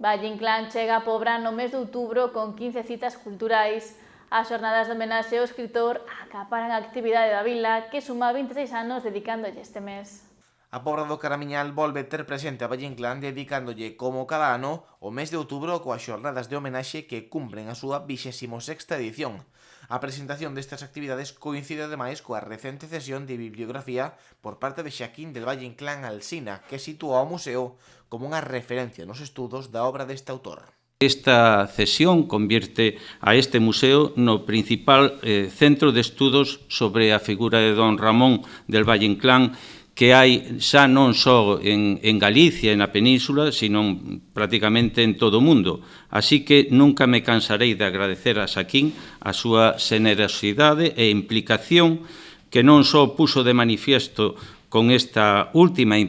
Valle Inclán chega a Pobra no mes de outubro con 15 citas culturais. As xornadas de homenaxe ao escritor acaparan a actividade da vila, que suma 26 anos dedicándolle este mes. A Pobra do Caramiñal volve ter presente a Valle Inclán dedicándolle, como cada ano, o mes de outubro coas xornadas de homenaxe que cumpren a súa 26ª edición. A presentación destas actividades coincide ademais coa recente cesión de bibliografía por parte de Xaquín del Valle Inclán Alsina, que sitúa o museo como unha referencia nos estudos da obra deste autor. Esta cesión convierte a este museo no principal centro de estudos sobre a figura de don Ramón del Valle Inclán, que hai xa non só en Galicia e na península, sino prácticamente en todo o mundo. Así que nunca me cansarei de agradecer a Xaquín a súa xenerosidade e implicación, que non só puxo de manifiesto con esta última e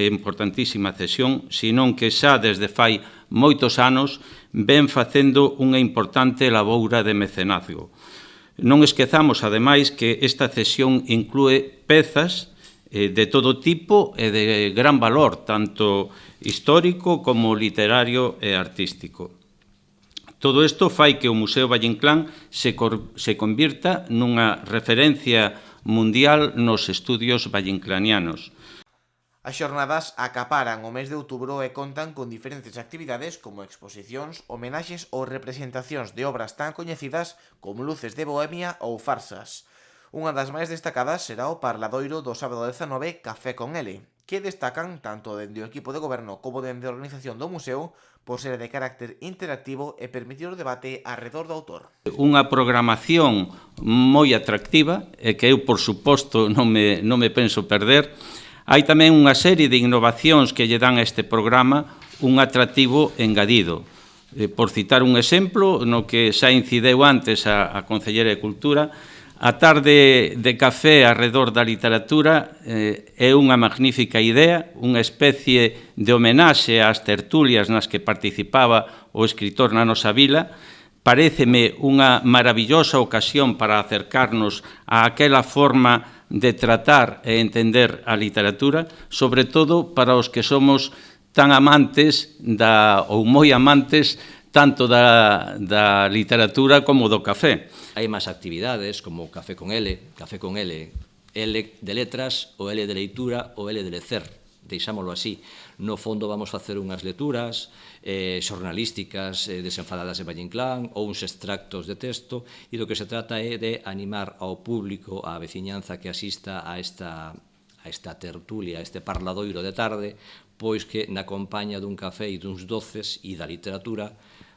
importantísima cesión, sino que xa desde fai moitos anos ven facendo unha importante laboura de mecenazgo. Non esquezamos, ademais, que esta cesión inclúe pezas de todo tipo e de gran valor, tanto histórico como literario e artístico. Todo isto fai que o Museo Valle Inclán se convirta nunha referencia mundial nos estudios valleinclanianos. As xornadas acaparan o mes de outubro e contan con diferentes actividades como exposicións, homenaxes ou representacións de obras tan coñecidas como Luces de Bohemia ou Farsas. Unha das máis destacadas será o parladoiro do sábado 19 Café con L, que destacan tanto dende o equipo de goberno como dende a organización do museo por ser de carácter interactivo e permitir o debate arredor do autor. Unha programación moi atractiva e que eu, por suposto, non me penso perder. Hai tamén unha serie de innovacións que lle dan a este programa un atractivo engadido. Por citar un exemplo, no que xa incideu antes a Concelleira de Cultura, a tarde de café arredor da literatura é unha magnífica idea, unha especie de homenaxe ás tertulias nas que participaba o escritor na nosa vila. Paréceme unha maravillosa ocasión para acercarnos a aquela forma de tratar e entender a literatura, sobre todo para os que somos tan amantes ou moi amantes tanto da literatura como do café. Hai máis actividades como Café con L, L de letras, o L de leitura, o L de lecer, deixámoslo así. No fondo vamos facer unhas lecturas xornalísticas desenfadadas de Valle Inclán ou uns extractos de texto, e do que se trata é de animar ao público, á veciñanza que asista a esta tertulia, a este parladoiro de tarde, pois que na compaña dun café e duns doces e da literatura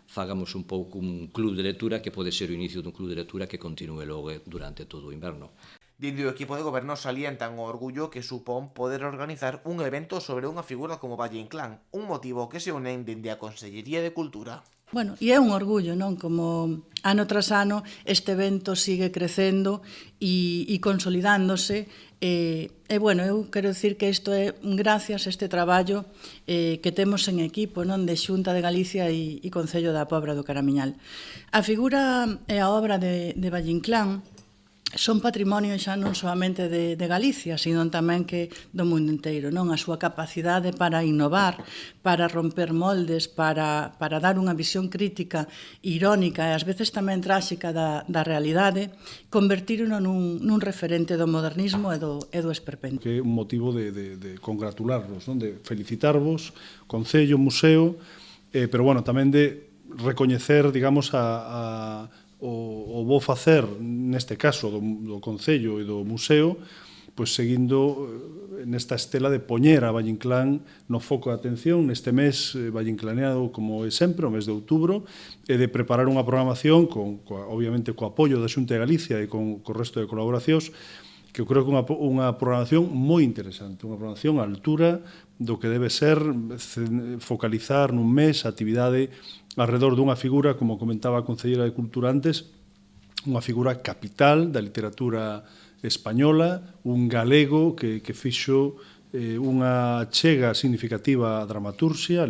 fagamos un pouco un club de lectura que pode ser o inicio dun club de lectura que continúe logo durante todo o inverno. Dende o equipo de goberno salientan o orgullo que supón poder organizar un evento sobre unha figura como Valle Inclán, un motivo que se unen dende a Consellería de Cultura. Bueno, e é un orgullo, non? Como ano tras ano este evento sigue crecendo e consolidándose. Bueno, eu quero dicir que isto é gracias a este traballo que temos en equipo, non, de Xunta de Galicia e Concello da Pobra do Caramiñal. A figura e a obra de Valle Inclán son patrimonio xa non solamente de Galicia, sino tamén que do mundo inteiro, non? A súa capacidade para innovar, para romper moldes, para dar unha visión crítica, irónica e ás veces tamén tráxica da realidade, convertírono nun referente do modernismo e do esperpento. Que é un motivo de congratularvos, non? De felicitarvos, Concello, Museo, pero bueno, tamén de recoñecer, digamos, o bo facer, neste caso, do Concello e do Museo, pois seguindo nesta estela de poñer a Valle Inclán no foco de atención neste mes valleinclaneado, como é sempre, o mes de outubro, e de preparar unha programación, obviamente, co apoio da Xunta de Galicia e con o resto de colaboracións, que eu creo que é unha programación moi interesante, unha programación á altura do que debe ser focalizar nun mes a actividade alrededor dunha figura, como comentaba a Concelleira de Cultura antes, unha figura capital da literatura española, un galego que fixo unha chega significativa á dramaturxia,